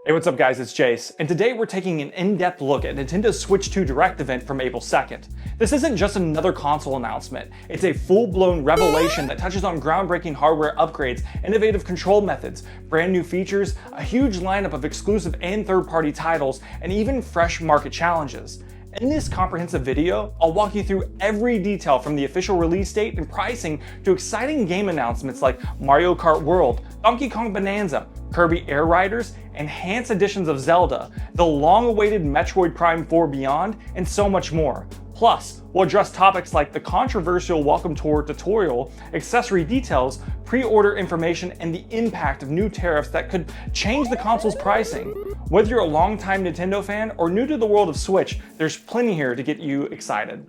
Hey, what's up guys, it's Jace, and today we're taking an in-depth look at Nintendo's Switch 2 Direct event from April 2nd. This isn't just another console announcement, it's a full-blown revelation that touches on groundbreaking hardware upgrades, innovative control methods, brand new features, a huge lineup of exclusive and third-party titles, and even fresh market challenges. In this comprehensive video, I'll walk you through every detail from the official release date and pricing to exciting game announcements like Mario Kart World, Donkey Kong Bonanza, Kirby Air Riders, enhanced editions of Zelda, the long-awaited Metroid Prime 4 Beyond, and so much more. Plus, we'll address topics like the controversial Welcome Tour tutorial, accessory details, pre-order information, and the impact of new tariffs that could change the console's pricing. Whether you're a longtime Nintendo fan or new to the world of Switch, there's plenty here to get you excited.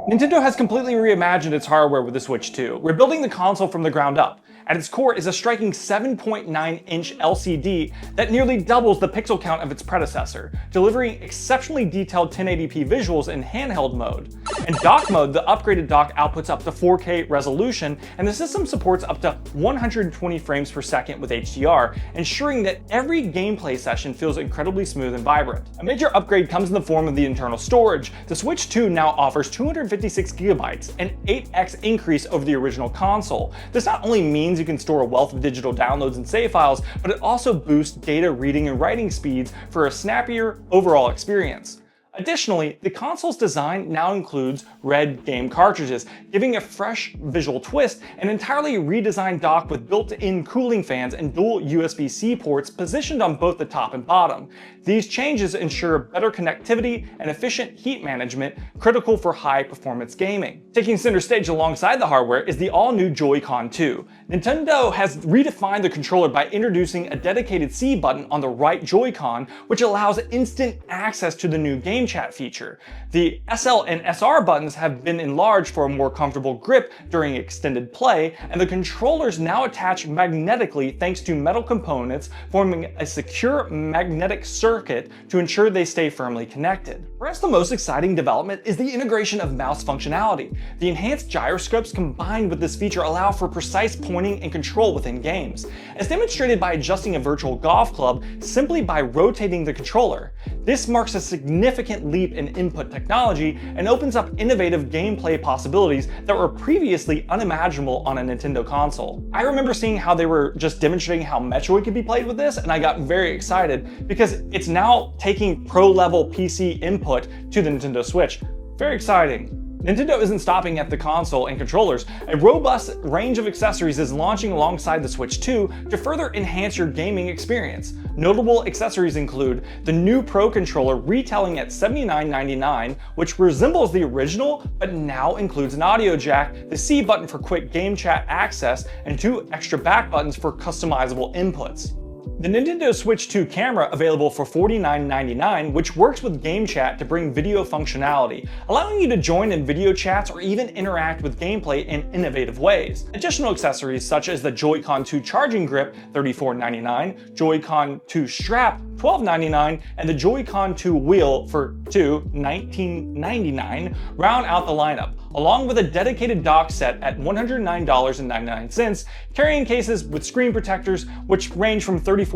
Nintendo has completely reimagined its hardware with the Switch 2, rebuilding the console from the ground up. At its core is a striking 7.9-inch LCD that nearly doubles the pixel count of its predecessor, delivering exceptionally detailed 1080p visuals in handheld mode. In dock mode, the upgraded dock outputs up to 4K resolution, and the system supports up to 120 frames per second with HDR, ensuring that every gameplay session feels incredibly smooth and vibrant. A major upgrade comes in the form of the internal storage. The Switch 2 now offers 256 gigabytes, an 8x increase over the original console. This not only means you can store a wealth of digital downloads and save files, but it also boosts data reading and writing speeds for a snappier overall experience. Additionally, the console's design now includes red game cartridges, giving a fresh visual twist, an entirely redesigned dock with built-in cooling fans and dual USB-C ports positioned on both the top and bottom. These changes ensure better connectivity and efficient heat management, critical for high-performance gaming. Taking center stage alongside the hardware is the all-new Joy-Con 2. Nintendo has redefined the controller by introducing a dedicated C button on the right Joy-Con, which allows instant access to the new game chat feature. The SL and SR buttons have been enlarged for a more comfortable grip during extended play, and the controllers now attach magnetically thanks to metal components forming a secure magnetic circuit to ensure they stay firmly connected. Perhaps the most exciting development is the integration of mouse functionality. The enhanced gyroscopes combined with this feature allow for precise pointing and control within games, as demonstrated by adjusting a virtual golf club simply by rotating the controller. This marks a significant leap in input technology and opens up innovative gameplay possibilities that were previously unimaginable on a Nintendo console. I remember seeing how they were just demonstrating how Metroid could be played with this, and I got very excited because it's now taking pro-level PC input to the Nintendo Switch. Very exciting. Nintendo isn't stopping at the console and controllers. A robust range of accessories is launching alongside the Switch 2 to further enhance your gaming experience. Notable accessories include the new Pro Controller retailing at $79.99, which resembles the original but now includes an audio jack, the C button for quick game chat access, and 2 extra back buttons for customizable inputs. The Nintendo Switch 2 camera available for $49.99, which works with Game Chat to bring video functionality, allowing you to join in video chats or even interact with gameplay in innovative ways. Additional accessories such as the Joy-Con 2 charging grip, $34.99, Joy-Con 2 strap, $12.99, and the Joy-Con 2 wheel for $19.99 round out the lineup, along with a dedicated dock set at $109.99, carrying cases with screen protectors which range from $34.99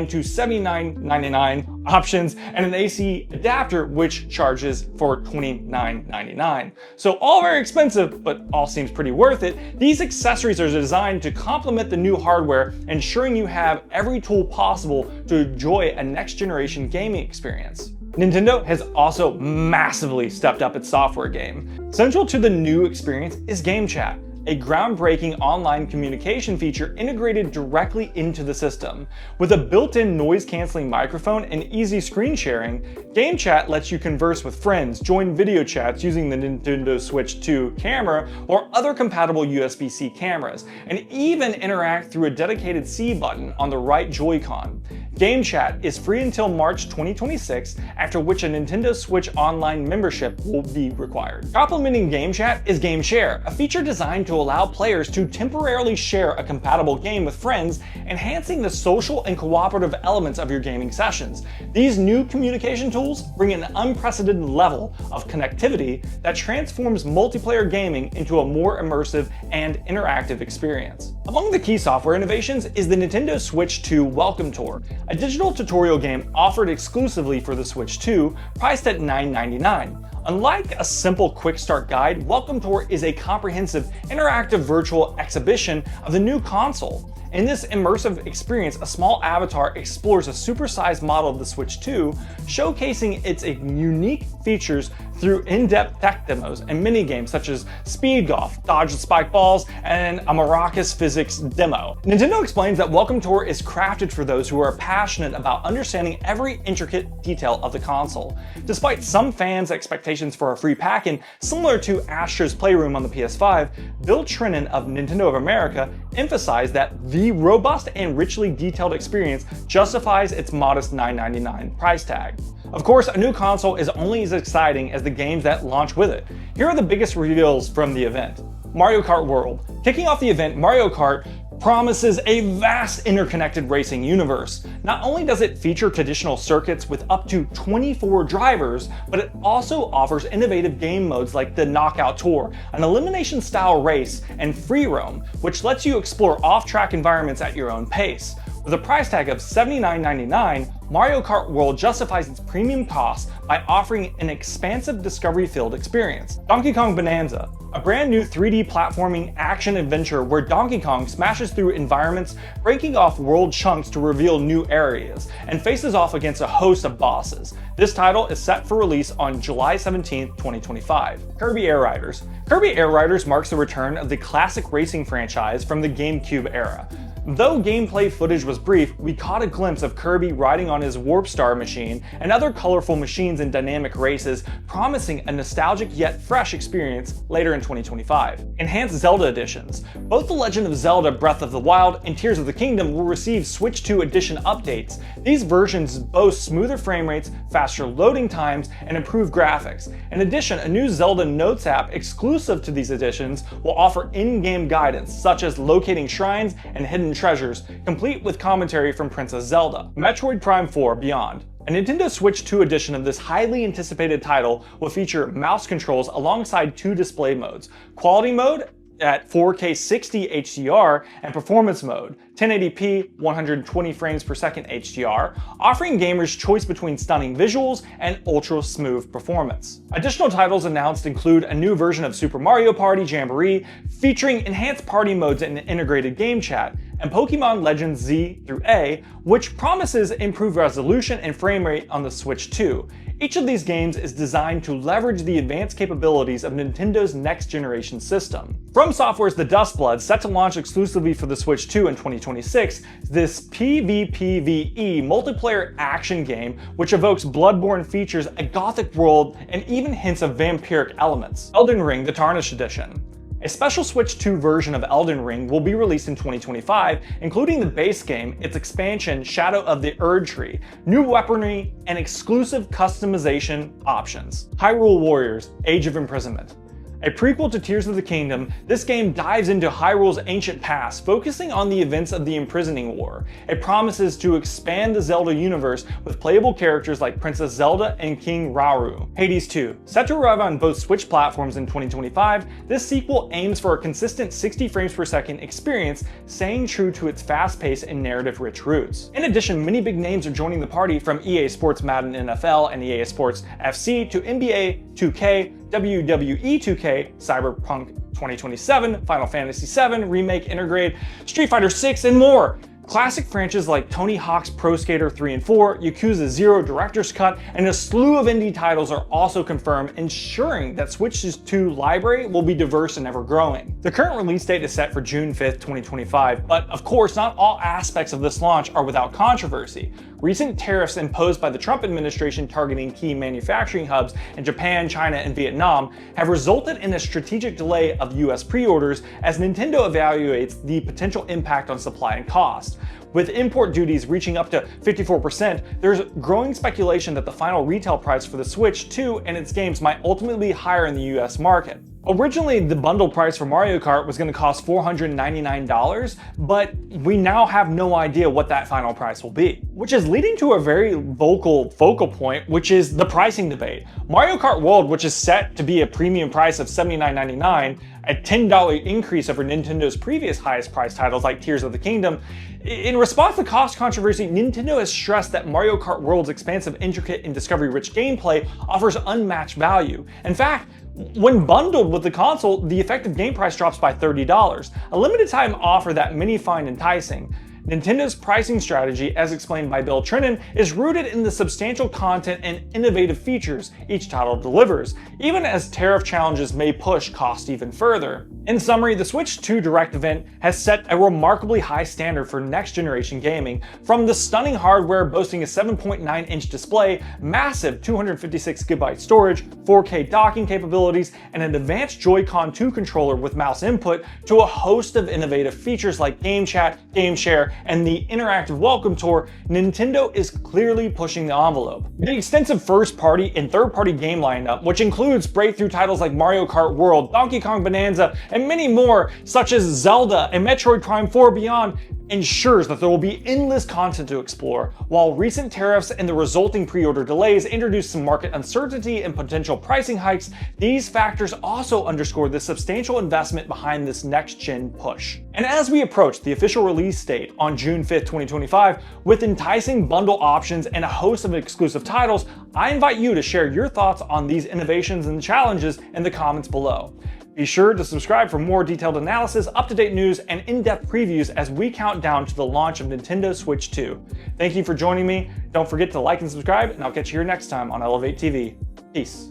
to $79.99 options, and an AC adapter which charges for $29.99. So all very expensive, but all seems pretty worth it. These accessories are designed to complement the new hardware, ensuring you have every tool possible to enjoy a next-generation gaming experience. Nintendo has also massively stepped up its software game. Central to the new experience is Game Chat, a groundbreaking online communication feature integrated directly into the system. With a built-in noise-canceling microphone and easy screen sharing, Game Chat lets you converse with friends, join video chats using the Nintendo Switch 2 camera or other compatible USB-C cameras, and even interact through a dedicated C button on the right Joy-Con. Game Chat is free until March 2026, after which a Nintendo Switch Online membership will be required. Complementing Game Chat is Game Share, a feature designed to allow players to temporarily share a compatible game with friends, enhancing the social and cooperative elements of your gaming sessions. These new communication tools bring an unprecedented level of connectivity that transforms multiplayer gaming into a more immersive and interactive experience. Among the key software innovations is the Nintendo Switch 2 Welcome Tour, a digital tutorial game offered exclusively for the Switch 2, priced at $9.99. Unlike a simple quick start guide, Welcome Tour is a comprehensive, interactive virtual exhibition of the new console. In this immersive experience, a small avatar explores a supersized model of the Switch 2, showcasing its unique features through in-depth tech demos and mini-games such as speed golf, dodge the spike balls, and a Maracas physics demo. Nintendo explains that Welcome Tour is crafted for those who are passionate about understanding every intricate detail of the console. Despite some fans' expectations for a free pack-in similar to Astro's Playroom on the PS5, Bill Trinan of Nintendo of America emphasized that the robust and richly detailed experience justifies its modest $9.99 price tag. Of course, a new console is only as exciting as the games that launch with it. Here are the biggest reveals from the event. Mario Kart World. Kicking off the event, Mario Kart promises a vast interconnected racing universe. Not only does it feature traditional circuits with up to 24 drivers, but it also offers innovative game modes like the Knockout Tour, an elimination style race, and Free Roam, which lets you explore off-track environments at your own pace. With a price tag of $79.99, Mario Kart World justifies its premium cost by offering an expansive discovery-filled experience. Donkey Kong Bonanza, a brand new 3D platforming action-adventure where Donkey Kong smashes through environments, breaking off world chunks to reveal new areas, and faces off against a host of bosses. This title is set for release on July 17, 2025. Kirby Air Riders. Kirby Air Riders marks the return of the classic racing franchise from the GameCube era. Though gameplay footage was brief, we caught a glimpse of Kirby riding on his Warp Star machine and other colorful machines in dynamic races, promising a nostalgic yet fresh experience later in 2025. Enhanced Zelda editions. Both The Legend of Zelda Breath of the Wild and Tears of the Kingdom will receive Switch 2 edition updates. These versions boast smoother frame rates, faster loading times, and improved graphics. In addition, a new Zelda Notes app exclusive to these editions will offer in-game guidance, such as locating shrines and hidden treasures, complete with commentary from Princess Zelda. Metroid Prime 4 Beyond. A Nintendo Switch 2 edition of this highly anticipated title will feature mouse controls alongside two display modes: Quality Mode at 4K 60 HDR and Performance Mode 1080p 120 frames per second HDR, offering gamers choice between stunning visuals and ultra smooth performance. Additional titles announced include a new version of Super Mario Party Jamboree featuring enhanced party modes and integrated game chat, and Pokemon Legends Z through A, which promises improved resolution and frame rate on the Switch 2. Each of these games is designed to leverage the advanced capabilities of Nintendo's next-generation system. From Software's The Dustblood, set to launch exclusively for the Switch 2 in 2026, this PvPvE multiplayer action game, which evokes Bloodborne, features a gothic world and even hints of vampiric elements. Elden Ring: The Tarnished Edition. A special Switch 2 version of Elden Ring will be released in 2025, including the base game, its expansion Shadow of the Erdtree, new weaponry, and exclusive customization options. Hyrule Warriors: Age of Imprisonment. A prequel to Tears of the Kingdom, this game dives into Hyrule's ancient past, focusing on the events of the Imprisoning War. It promises to expand the Zelda universe with playable characters like Princess Zelda and King Rauru. Hades 2. Set to arrive on both Switch platforms in 2025, this sequel aims for a consistent 60 frames per second experience, staying true to its fast-paced and narrative-rich roots. In addition, many big names are joining the party, from EA Sports Madden NFL and EA Sports FC to NBA 2K, WWE 2K, Cyberpunk 2027, Final Fantasy VII Remake, Intergrade, Street Fighter 6, and more. Classic franchises like Tony Hawk's Pro Skater 3 and 4, Yakuza 0 Director's Cut, and a slew of indie titles are also confirmed, ensuring that Switch's 2 library will be diverse and ever-growing. The current release date is set for June 5th, 2025, but of course not all aspects of this launch are without controversy. Recent tariffs imposed by the Trump administration targeting key manufacturing hubs in Japan, China, and Vietnam have resulted in a strategic delay of US pre-orders as Nintendo evaluates the potential impact on supply and cost. With import duties reaching up to 54%, there's growing speculation that the final retail price for the Switch 2 and its games might ultimately be higher in the US market. Originally, the bundle price for Mario Kart was going to cost $499, but we now have no idea what that final price will be. Which is leading to a very focal point, which is the pricing debate. Mario Kart World, which is set to be a premium price of $79.99, a $10 increase over Nintendo's previous highest priced titles like Tears of the Kingdom. In response to cost controversy, Nintendo has stressed that Mario Kart World's expansive, intricate, and discovery-rich gameplay offers unmatched value. In fact, when bundled with the console, the effective game price drops by $30, a limited time offer that many find enticing. Nintendo's pricing strategy, as explained by Bill Trinen, is rooted in the substantial content and innovative features each title delivers, even as tariff challenges may push cost even further. In summary, the Switch 2 Direct event has set a remarkably high standard for next-generation gaming, from the stunning hardware boasting a 7.9-inch display, massive 256GB storage, 4K docking capabilities, and an advanced Joy-Con 2 controller with mouse input, to a host of innovative features like Game Chat, Game Share, and the interactive welcome tour. Nintendo is clearly pushing the envelope. The extensive first-party and third-party game lineup, which includes breakthrough titles like Mario Kart World, Donkey Kong Bonanza, and many more, such as Zelda and Metroid Prime 4 Beyond, ensures that there will be endless content to explore. While recent tariffs and the resulting pre-order delays introduce some market uncertainty and potential pricing hikes, these factors also underscore the substantial investment behind this next-gen push. And as we approach the official release date on June 5th, 2025, with enticing bundle options and a host of exclusive titles, I invite you to share your thoughts on these innovations and challenges in the comments below. Be sure to subscribe for more detailed analysis, up-to-date news, and in-depth previews as we count down to the launch of Nintendo Switch 2. Thank you for joining me. Don't forget to like and subscribe, and I'll catch you here next time on Elevate TV. Peace.